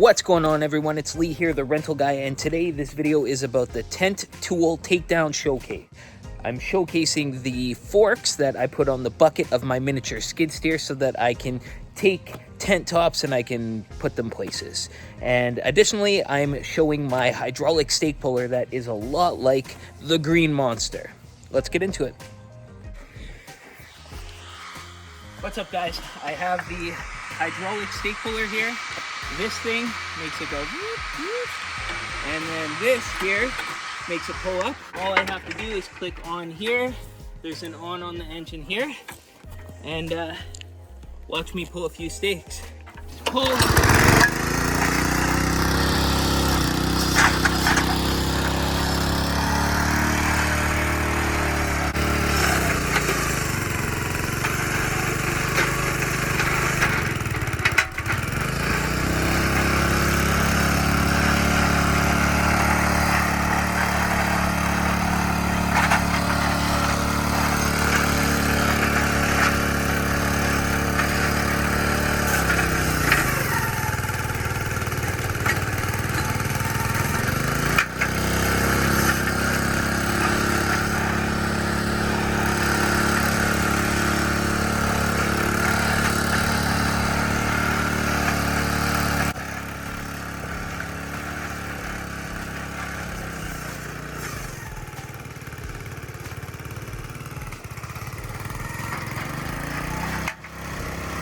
What's going on, everyone? It's Lee here, the rental guy, and today this video is about the tent tool takedown showcase. I'm showcasing the forks that I put on the bucket of my miniature skid steer so that I can take tent tops and I can put them places. And additionally, I'm showing my hydraulic stake puller that is a lot like the Green Monster. Let's get into it. What's up, guys? I have the hydraulic stake puller here. This thing makes it go whoop, whoop. And then this here makes it pull up. All I have to do is click on here. There's an on the engine here. And watch me pull a few stakes. Just pull.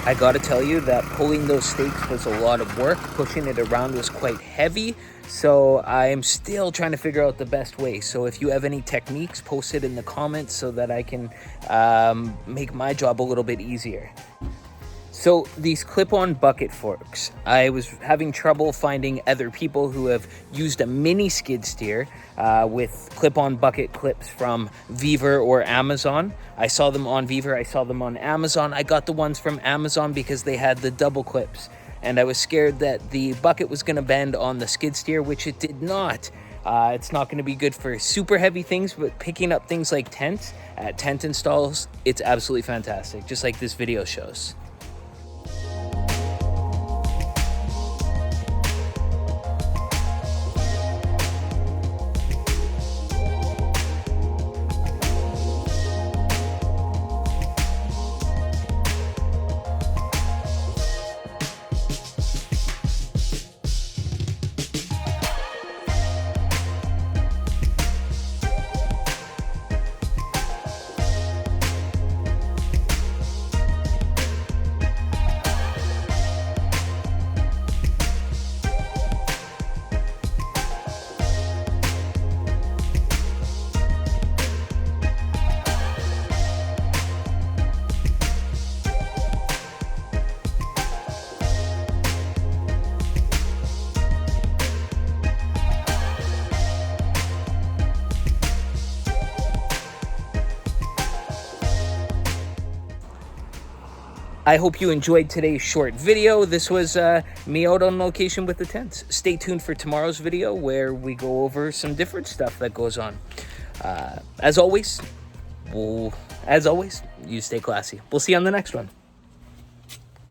I gotta tell you that pulling those stakes was a lot of work. Pushing it around was quite heavy, so I'm still trying to figure out the best way. So if you have any techniques, post it in the comments so that I can make my job a little bit easier. So these clip-on bucket forks, I was having trouble finding other people who have used a mini skid steer with clip-on bucket clips from Viver or Amazon. I saw them on Viver, I saw them on Amazon. I got the ones from Amazon because they had the double clips, and I was scared that the bucket was gonna bend on the skid steer, which it did not. It's not gonna be good for super heavy things, but picking up things like tents at tent installs, it's absolutely fantastic, just like this video shows. I hope you enjoyed today's short video. This was me out on location with the tents. Stay tuned for tomorrow's video where we go over some different stuff that goes on. As always, you stay classy. We'll see you on the next one.